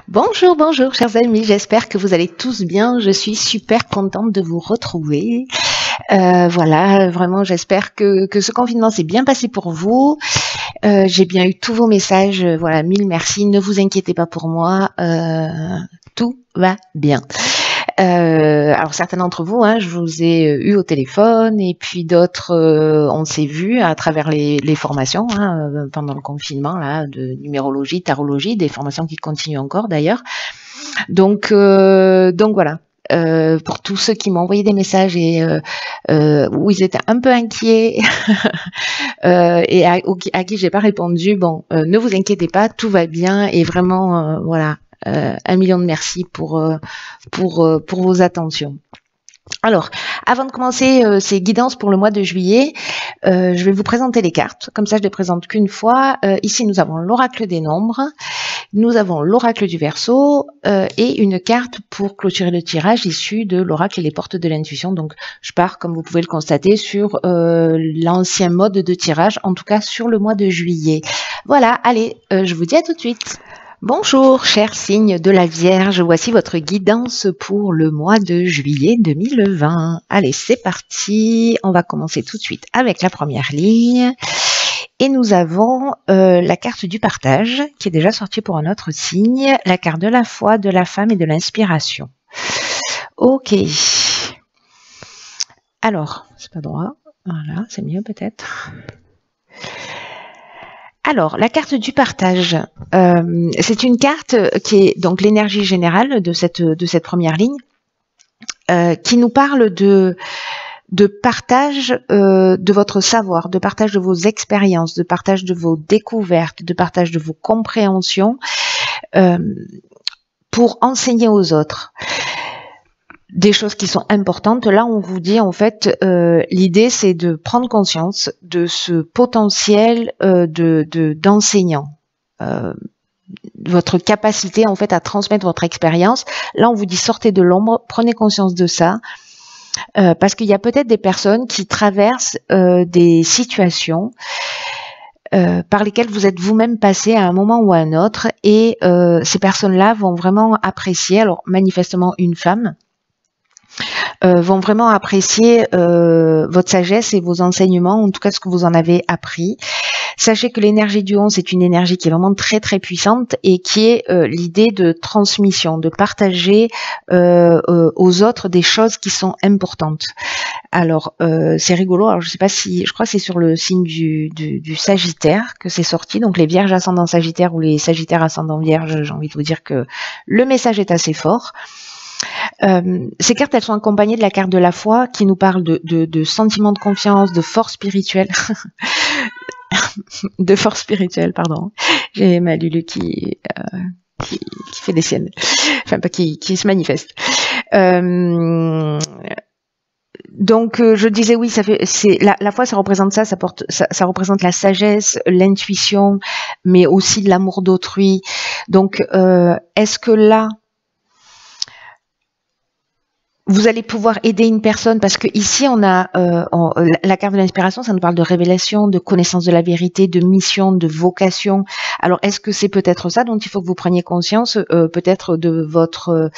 Bonjour, bonjour, chers amis. J'espère que vous allez tous bien. Je suis super contente de vous retrouver. Voilà, vraiment, j'espère que ce confinement s'est bien passé pour vous. J'ai bien eu tous vos messages. Voilà, mille merci. Ne vous inquiétez pas pour moi. Tout va bien. Alors certains d'entre vous, je vous ai eu au téléphone et puis d'autres, on s'est vu à travers les formations pendant le confinement là, de numérologie, tarologie, des formations qui continuent encore d'ailleurs. Donc voilà. Pour tous ceux qui m'ont envoyé des messages et où ils étaient un peu inquiets et à qui j'ai pas répondu, bon, ne vous inquiétez pas, tout va bien et vraiment voilà. 1 million de merci pour vos attentions. Alors, avant de commencer ces guidances pour le mois de juillet, je vais vous présenter les cartes. Comme ça, je ne les présente qu'une fois. Ici, nous avons l'oracle des nombres, nous avons l'oracle du Verseau et une carte pour clôturer le tirage issu de l'oracle et les portes de l'intuition. Donc, je pars, comme vous pouvez le constater, sur l'ancien mode de tirage, en tout cas sur le mois de juillet. Voilà, allez, je vous dis à tout de suite. Bonjour, chers signes de la Vierge, voici votre guidance pour le mois de juillet 2020. Allez, c'est parti, on va commencer tout de suite avec la première ligne. Et nous avons la carte du partage, qui est déjà sortie pour un autre signe, la carte de la foi, de la femme et de l'inspiration. Ok. Alors, c'est pas droit, voilà, c'est mieux peut-être. Alors, la carte du partage, c'est une carte qui est donc l'énergie générale de cette première ligne, qui nous parle de partage de votre savoir, de partage de vos expériences, de partage de vos découvertes, de partage de vos compréhensions pour enseigner aux autres. Des choses qui sont importantes. Là, on vous dit en fait, l'idée c'est de prendre conscience de ce potentiel d'enseignant, votre capacité en fait à transmettre votre expérience. Là, on vous dit sortez de l'ombre, prenez conscience de ça, parce qu'il y a peut-être des personnes qui traversent des situations par lesquelles vous êtes vous-même passé à un moment ou à un autre, et ces personnes-là vont vraiment apprécier. Alors manifestement une femme. Vont vraiment apprécier votre sagesse et vos enseignements, en tout cas ce que vous en avez appris. Sachez que l'énergie du 11 est une énergie qui est vraiment très très puissante et qui est l'idée de transmission, de partager aux autres des choses qui sont importantes. Alors c'est rigolo, alors je sais pas si, je crois que c'est sur le signe du Sagittaire que c'est sorti, donc les Vierges ascendant Sagittaire ou les Sagittaires ascendant Vierge, j'ai envie de vous dire que le message est assez fort. Ces cartes, elles sont accompagnées de la carte de la foi qui nous parle de sentiments de confiance, de force spirituelle. De force spirituelle, pardon. J'ai ma Lulu qui fait des siennes. Enfin, pas qui se manifeste. Donc, je disais oui, la foi, ça représente ça, ça représente la sagesse, l'intuition, mais aussi de l'amour d'autrui. Donc, est-ce que là, vous allez pouvoir aider une personne, parce que ici on a la carte de l'inspiration, ça nous parle de révélation, de connaissance de la vérité, de mission, de vocation. Alors est-ce que c'est peut-être ça dont il faut que vous preniez conscience, peut-être de votre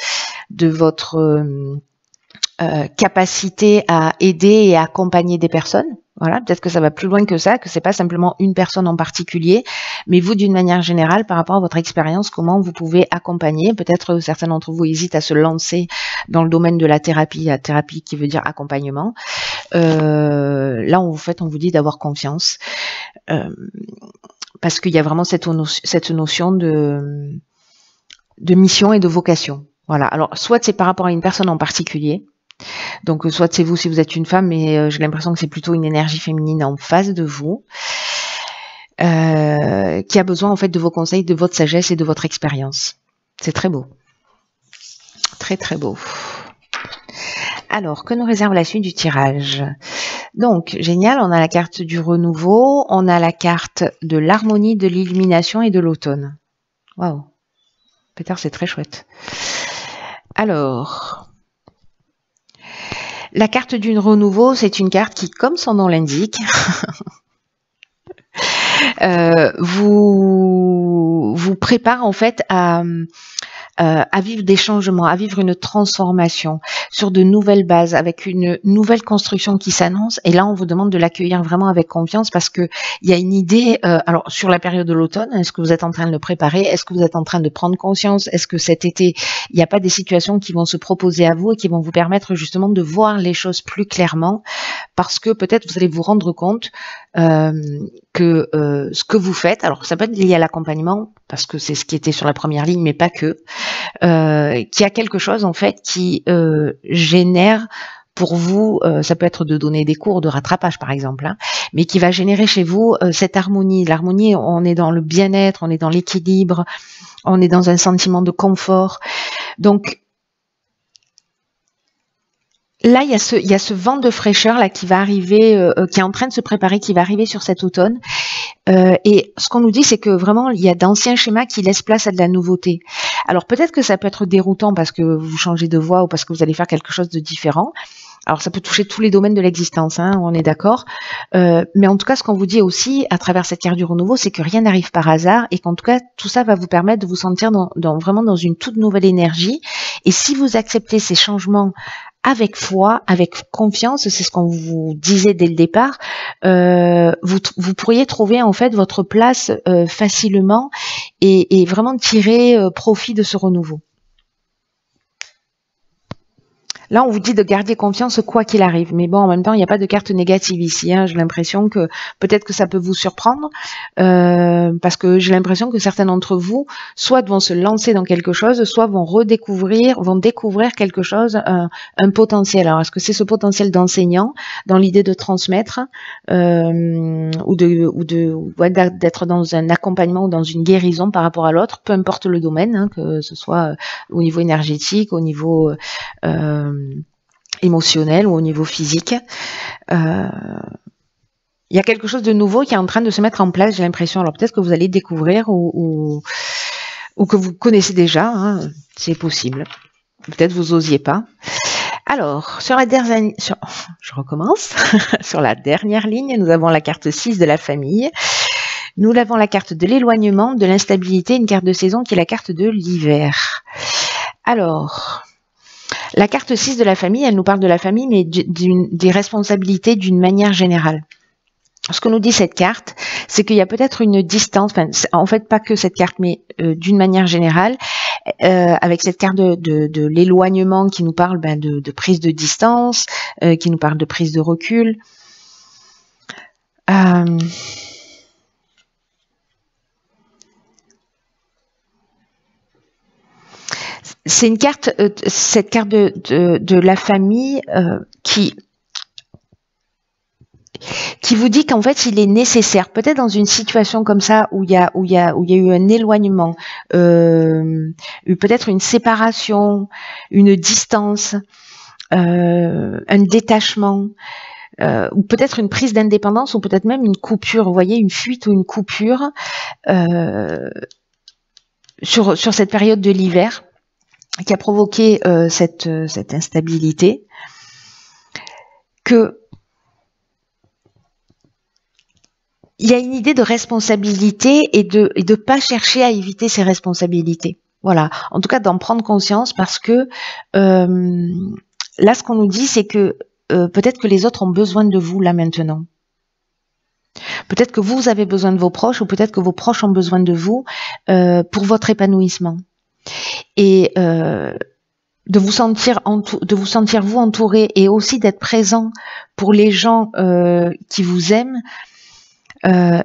capacité à aider et à accompagner des personnes. Voilà, peut-être que ça va plus loin que ça, que c'est pas simplement une personne en particulier, mais vous d'une manière générale par rapport à votre expérience, comment vous pouvez accompagner. Peut-être certains d'entre vous hésitent à se lancer dans le domaine de la thérapie qui veut dire accompagnement. Là, on vous dit d'avoir confiance, parce qu'il y a vraiment cette notion de mission et de vocation. Voilà. Alors, soit c'est par rapport à une personne en particulier. Donc, soit c'est vous si vous êtes une femme, mais j'ai l'impression que c'est plutôt une énergie féminine en face de vous, qui a besoin en fait de vos conseils, de votre sagesse et de votre expérience. C'est très beau. Très très beau. Alors, que nous réserve la suite du tirage? Donc, génial, on a la carte du renouveau, on a la carte de l'harmonie, de l'illumination et de l'automne. Waouh. Peut-être c'est très chouette. Alors... La carte du renouveau, c'est une carte qui, comme son nom l'indique, vous prépare en fait à à vivre des changements, à vivre une transformation sur de nouvelles bases, avec une nouvelle construction qui s'annonce. Et là, on vous demande de l'accueillir vraiment avec confiance parce que il y a une idée, alors sur la période de l'automne, est-ce que vous êtes en train de le préparer? Est-ce que vous êtes en train de prendre conscience? Est-ce que cet été, il n'y a pas des situations qui vont se proposer à vous et qui vont vous permettre justement de voir les choses plus clairement? Parce que peut-être vous allez vous rendre compte que ce que vous faites, alors ça peut être lié à l'accompagnement, parce que c'est ce qui était sur la première ligne, mais pas que, qu'il y a quelque chose en fait qui génère pour vous, ça peut être de donner des cours de rattrapage par exemple, hein, mais qui va générer chez vous cette harmonie. L'harmonie, on est dans le bien-être, on est dans l'équilibre, on est dans un sentiment de confort. Donc là, il y a ce vent de fraîcheur là qui va arriver, qui est en train de se préparer, qui va arriver sur cet automne. Et ce qu'on nous dit, c'est que vraiment, il y a d'anciens schémas qui laissent place à de la nouveauté. Alors peut-être que ça peut être déroutant parce que vous changez de voie ou parce que vous allez faire quelque chose de différent. Alors ça peut toucher tous les domaines de l'existence, hein, on est d'accord. Mais en tout cas, ce qu'on vous dit aussi à travers cette carte du renouveau, c'est que rien n'arrive par hasard et qu'en tout cas, tout ça va vous permettre de vous sentir vraiment dans une toute nouvelle énergie. Et si vous acceptez ces changements avec foi, avec confiance, c'est ce qu'on vous disait dès le départ, vous pourriez trouver en fait votre place facilement et vraiment tirer profit de ce renouveau. Là, on vous dit de garder confiance quoi qu'il arrive. Mais bon, en même temps, il n'y a pas de carte négative ici. Hein. J'ai l'impression que peut-être que ça peut vous surprendre parce que j'ai l'impression que certains d'entre vous soit vont se lancer dans quelque chose, soit vont découvrir quelque chose, un potentiel. Alors, est-ce que c'est ce potentiel d'enseignant dans l'idée de transmettre ou d'être dans un accompagnement ou dans une guérison par rapport à l'autre, peu importe le domaine, hein, que ce soit au niveau énergétique, au niveau émotionnel ou au niveau physique. Il y a quelque chose de nouveau qui est en train de se mettre en place, j'ai l'impression. Alors peut-être que vous allez découvrir ou que vous connaissez déjà, hein, c'est possible. Peut-être vous osiez pas. Alors, sur la dernière, je recommence. Sur la dernière ligne, nous avons la carte 6 de la famille. Nous avons la carte de l'éloignement, de l'instabilité, une carte de saison qui est la carte de l'hiver. Alors, la carte 6 de la famille, elle nous parle de la famille, mais des responsabilités d'une manière générale. Ce que nous dit cette carte, c'est qu'il y a peut-être une distance, enfin, en fait pas que cette carte, mais d'une manière générale, avec cette carte de l'éloignement qui nous parle de prise de distance, qui nous parle de prise de recul. C'est une carte, cette carte de la famille qui vous dit qu'en fait il est nécessaire, peut-être dans une situation comme ça où il y a eu un éloignement, peut-être une séparation, une distance, un détachement, ou peut-être une prise d'indépendance, ou peut-être même une coupure, vous voyez, une fuite ou une coupure sur cette période de l'hiver qui a provoqué cette instabilité, que il y a une idée de responsabilité et de pas chercher à éviter ces responsabilités. Voilà. En tout cas, d'en prendre conscience parce que là, ce qu'on nous dit, c'est que peut-être que les autres ont besoin de vous là maintenant. Peut-être que vous avez besoin de vos proches ou peut-être que vos proches ont besoin de vous pour votre épanouissement. Et de vous sentir vous entouré et aussi d'être présent pour les gens qui vous aiment.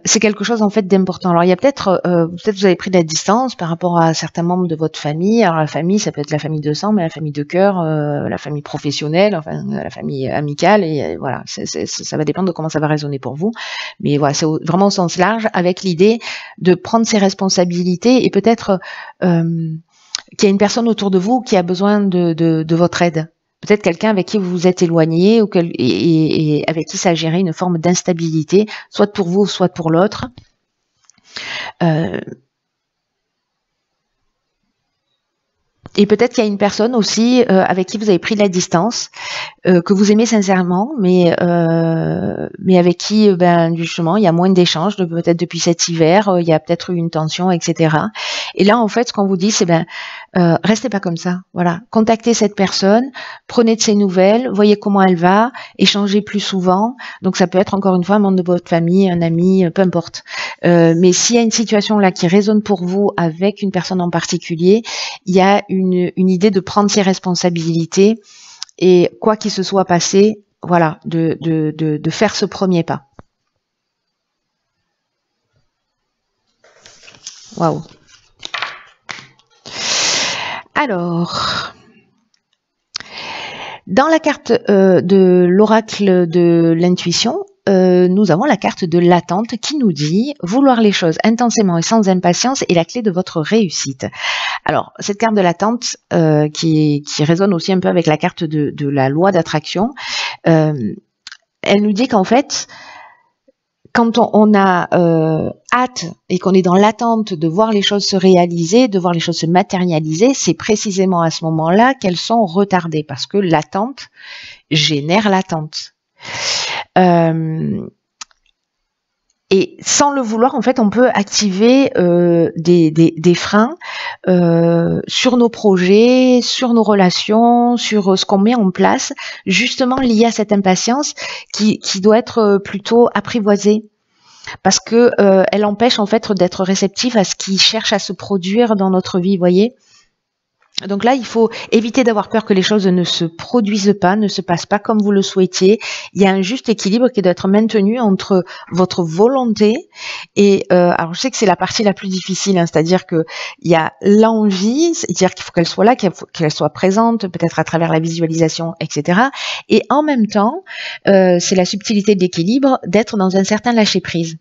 C'est quelque chose en fait d'important. Alors il y a peut-être vous avez pris de la distance par rapport à certains membres de votre famille. Alors la famille, ça peut être la famille de sang, mais la famille de cœur, la famille professionnelle, enfin la famille amicale, et voilà, ça va dépendre de comment ça va résonner pour vous. Mais voilà, c'est vraiment au sens large, avec l'idée de prendre ses responsabilités et peut-être qu'il y a une personne autour de vous qui a besoin de votre aide. Peut-être quelqu'un avec qui vous vous êtes éloigné et avec qui ça a géré une forme d'instabilité, soit pour vous, soit pour l'autre. Et peut-être qu'il y a une personne aussi avec qui vous avez pris de la distance, que vous aimez sincèrement, mais avec qui, ben, justement, il y a moins d'échanges, peut-être depuis cet hiver, il y a peut-être eu une tension, etc. Et là, en fait, ce qu'on vous dit, c'est ben, restez pas comme ça. Voilà, contactez cette personne, prenez de ses nouvelles, voyez comment elle va, échangez plus souvent. Donc, ça peut être encore une fois un membre de votre famille, un ami, peu importe. Mais s'il y a une situation là qui résonne pour vous avec une personne en particulier, il y a une idée de prendre ses responsabilités et quoi qu'il se soit passé, voilà, de faire ce premier pas. Waouh. Alors, dans la carte de l'oracle de l'intuition, nous avons la carte de l'attente qui nous dit « Vouloir les choses intensément et sans impatience est la clé de votre réussite ». Alors, cette carte de l'attente qui résonne aussi un peu avec la carte de la loi d'attraction, elle nous dit qu'en fait, quand on a hâte et qu'on est dans l'attente de voir les choses se réaliser, de voir les choses se matérialiser, c'est précisément à ce moment-là qu'elles sont retardées parce que l'attente génère l'attente. Et sans le vouloir, en fait, on peut activer des freins sur nos projets, sur nos relations, sur ce qu'on met en place, justement lié à cette impatience qui doit être plutôt apprivoisée. Parce que elle empêche en fait d'être réceptive à ce qui cherche à se produire dans notre vie, voyez. Donc là, il faut éviter d'avoir peur que les choses ne se produisent pas, ne se passent pas comme vous le souhaitiez. Il y a un juste équilibre qui doit être maintenu entre votre volonté et alors je sais que c'est la partie la plus difficile, hein, c'est-à-dire que il y a l'envie, c'est-à-dire qu'il faut qu'elle soit là, qu'elle soit présente, peut-être à travers la visualisation, etc. Et en même temps, c'est la subtilité de l'équilibre d'être dans un certain lâcher-prise.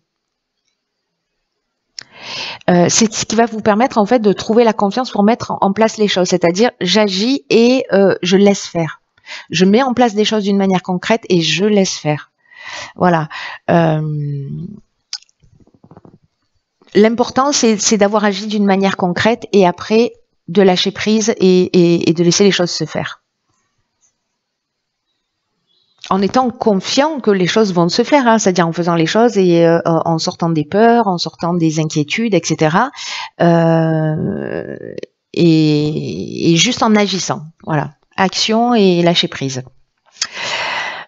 C'est ce qui va vous permettre en fait de trouver la confiance pour mettre en place les choses, c'est-à-dire j'agis et je laisse faire. Je mets en place des choses d'une manière concrète et je laisse faire. Voilà. L'important c'est d'avoir agi d'une manière concrète et après de lâcher prise et de laisser les choses se faire. En étant confiant que les choses vont se faire, hein, c'est-à-dire en faisant les choses et en sortant des peurs, en sortant des inquiétudes, etc. Et juste en agissant. Voilà, action et lâcher prise.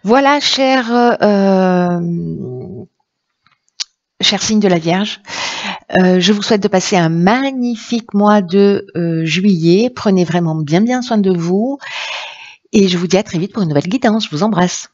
Voilà, cher signe de la Vierge, je vous souhaite de passer un magnifique mois de juillet. Prenez vraiment bien soin de vous. Et je vous dis à très vite pour une nouvelle guidance. Je vous embrasse.